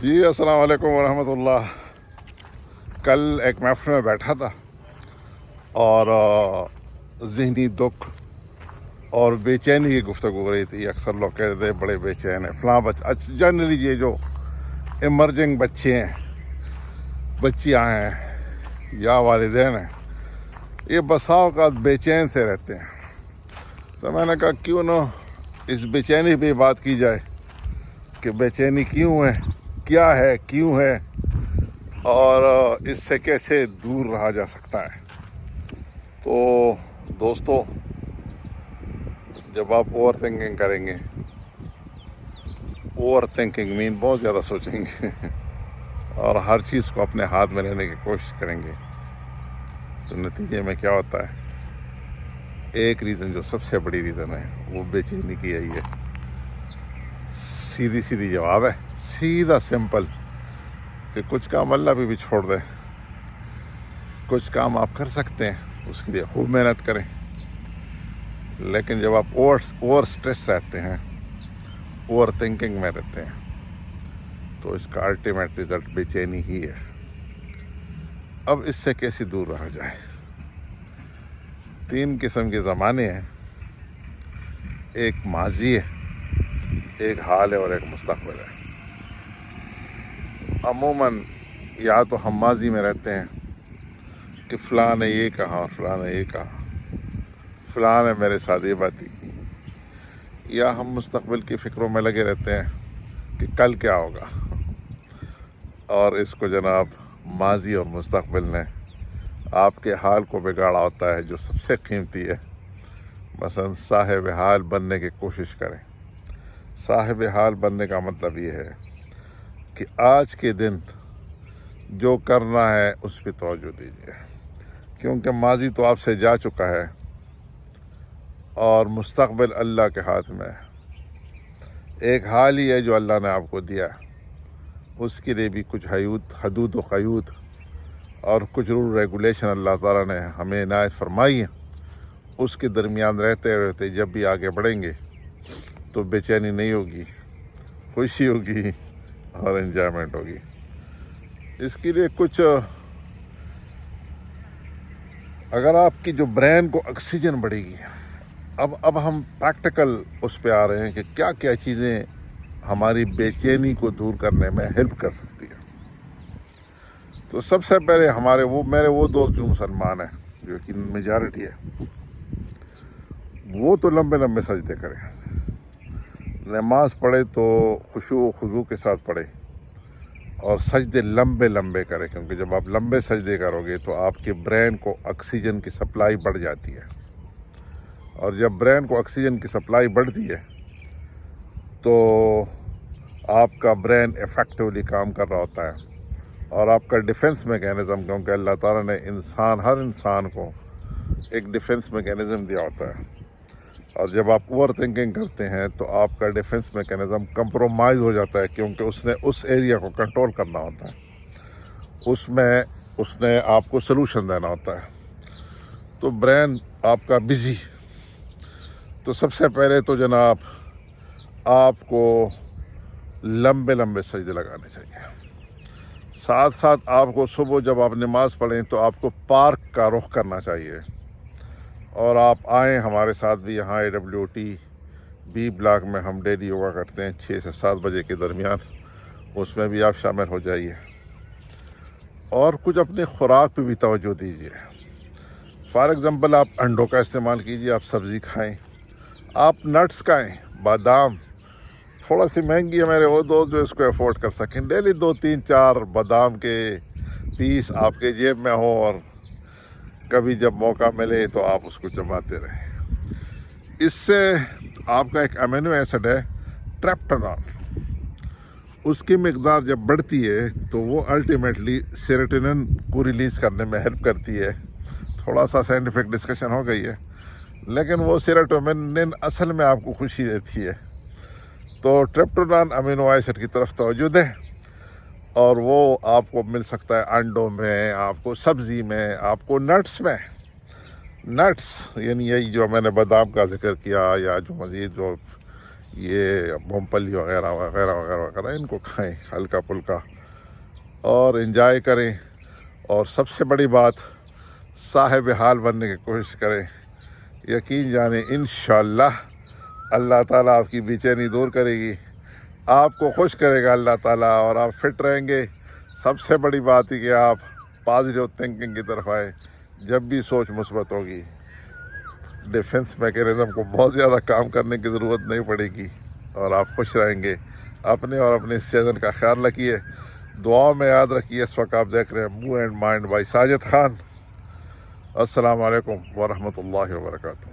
جی السلام علیکم ورحمۃ اللہ. کل ایک محفل میں بیٹھا تھا اور ذہنی دکھ اور بے چینی کی گفتگو ہو رہی تھی. اکثر لوگ کہتے تھے بڑے بے چین ہیں فلاں جنرلی یہ جو ایمرجنگ بچے ہیں، بچیاں ہیں یا والدین ہیں، یہ بسا اوقات بے چین سے رہتے ہیں. تو میں نے کہا کیوں نہ اس بے چینی پہ بات کی جائے کہ بے چینی کیوں ہے، کیا ہے، کیوں ہے، اور اس سے کیسے دور رہا جا سکتا ہے. تو دوستو، جب آپ اوور تھنکنگ کریں گے، اوور تھنکنگ مین بہت زیادہ سوچیں گے اور ہر چیز کو اپنے ہاتھ میں لینے کی کوشش کریں گے، تو نتیجے میں کیا ہوتا ہے؟ ایک ریزن جو سب سے بڑی ریزن ہے وہ بے چینی کی یہی ہے. سیدھی جواب ہے، سیدھا سمپل، کہ کچھ کام اللہ پہ بھی چھوڑ دیں. کچھ کام آپ کر سکتے ہیں، اس کے لیے خوب محنت کریں، لیکن جب آپ اوور سٹریس رہتے ہیں، اوور تھنکنگ میں رہتے ہیں، تو اس کا الٹیمیٹ رزلٹ بے چینی ہی ہے. اب اس سے کیسے دور رہا جائے؟ 3 قسم کے زمانے ہیں، ایک ماضی ہے، ایک حال ہے اور ایک مستقبل ہے. عموماً یا تو ہم ماضی میں رہتے ہیں کہ فلاں نے یہ کہا، فلاں نے یہ کہا، فلاں نے میرے ساتھ یہ باتیں کی، یا ہم مستقبل کی فکروں میں لگے رہتے ہیں کہ کل کیا ہوگا. اور اس کو جناب ماضی اور مستقبل نے آپ کے حال کو بگاڑا ہوتا ہے، جو سب سے قیمتی ہے. مثلا صاحب حال بننے کی کوشش کریں. صاحب حال بننے کا مطلب یہ ہے کہ آج کے دن جو کرنا ہے اس پہ توجہ دیجیے، کیونکہ ماضی تو آپ سے جا چکا ہے اور مستقبل اللہ کے ہاتھ میں ہے. ایک حال ہی ہے جو اللہ نے آپ کو دیا، اس کے لیے بھی کچھ حدود و قیود اور کچھ رول ریگولیشن اللہ تعالیٰ نے ہمیں عنایت فرمائی ہے. اس کے درمیان رہتے جب بھی آگے بڑھیں گے تو بے چینی نہیں ہوگی، خوشی ہوگی اور انجوائمنٹ ہوگی. اس کے لیے کچھ، اگر آپ کی جو برین کو آکسیجن بڑھے گی، اب ہم پریکٹیکل اس پہ آ رہے ہیں کہ کیا کیا چیزیں ہماری بے چینی کو دور کرنے میں ہیلپ کر سکتی ہے. تو سب سے پہلے میرے وہ دوست جو مسلمان ہیں، جو کہ میجارٹی ہے، وہ تو لمبے لمبے سجدے کریں. نماز پڑھے تو خشوع و خضوع کے ساتھ پڑھے اور سجدے لمبے لمبے کریں، کیونکہ جب آپ لمبے سجدے کرو گے تو آپ کے برین کو آکسیجن کی سپلائی بڑھ جاتی ہے، اور جب برین کو آکسیجن کی سپلائی بڑھتی ہے تو آپ کا برین ایفیکٹولی کام کر رہا ہوتا ہے، اور آپ کا ڈیفنس میکینزم، کیونکہ اللہ تعالیٰ نے ہر انسان کو ایک ڈیفنس میکینزم دیا ہوتا ہے، اور جب آپ اوور تھنکنگ کرتے ہیں تو آپ کا ڈیفنس میکینزم کمپرومائز ہو جاتا ہے، کیونکہ اس نے اس ایریا کو کنٹرول کرنا ہوتا ہے، اس نے آپ کو سلوشن دینا ہوتا ہے. تو برین آپ کا بزی. تو سب سے پہلے تو جناب آپ کو لمبے لمبے سجدے لگانے چاہیے. ساتھ ساتھ آپ کو صبح جب آپ نماز پڑھیں تو آپ کو پارک کا رخ کرنا چاہیے، اور آپ آئیں ہمارے ساتھ بھی. یہاں AWT B بلاک میں ہم ڈیلی یوگا کرتے ہیں 6 سے 7 بجے کے درمیان، اس میں بھی آپ شامل ہو جائیے. اور کچھ اپنی خوراک پہ بھی توجہ دیجیے. فار ایگزامپل آپ انڈوں کا استعمال کیجیے، آپ سبزی کھائیں، آپ نٹس کھائیں، بادام. تھوڑا سی مہنگی ہے، میرے وہ دوست جو اس کو افورڈ کر سکیں، ڈیلی 2-3-4 بادام کے پیس آپ کے جیب میں ہو، اور کبھی جب موقع ملے تو آپ اس کو چباتے رہیں. اس سے آپ کا ایک امینو ایسڈ ہے ٹریپٹانول، اس کی مقدار جب بڑھتی ہے تو وہ الٹیمیٹلی سیروٹونن کو ریلیز کرنے میں ہیلپ کرتی ہے. تھوڑا سا سائنٹیفک ڈسکشن ہو گئی ہے، لیکن وہ سیروٹونن اصل میں آپ کو خوشی دیتی ہے. تو ٹریپٹانول امینو ایسڈ کی طرف توجہ دیں، اور وہ آپ کو مل سکتا ہے انڈوں میں، آپ کو سبزی میں، آپ کو نٹس میں. نٹس یعنی یہی جو میں نے بادام کا ذکر کیا، یا جو مزید جو یہ مونگ پھلی وغیرہ وغیرہ وغیرہ وغیرہ ان کو کھائیں ہلکا پھلکا اور انجوائے کریں. اور سب سے بڑی بات صاحب حال بننے کی کوشش کریں. یقین جانیں انشاءاللہ اللہ تعالیٰ آپ کی بے چینی دور کرے گی, آپ کو خوش کرے گا اللہ تعالیٰ, اور آپ فٹ رہیں گے. سب سے بڑی بات ہے کہ آپ پازیٹیو تھنکنگ کی طرف آئے. جب بھی سوچ مثبت ہوگی, ڈیفنس میکینزم کو بہت زیادہ کام کرنے کی ضرورت نہیں پڑے گی اور آپ خوش رہیں گے. اپنے اور اپنے سیزن کا خیال رکھیے, دعاؤں میں یاد رکھیے. اس وقت آپ دیکھ رہے ہیں move and mind by Sajid Khan. السلام علیکم ورحمۃ اللہ وبرکاتہ.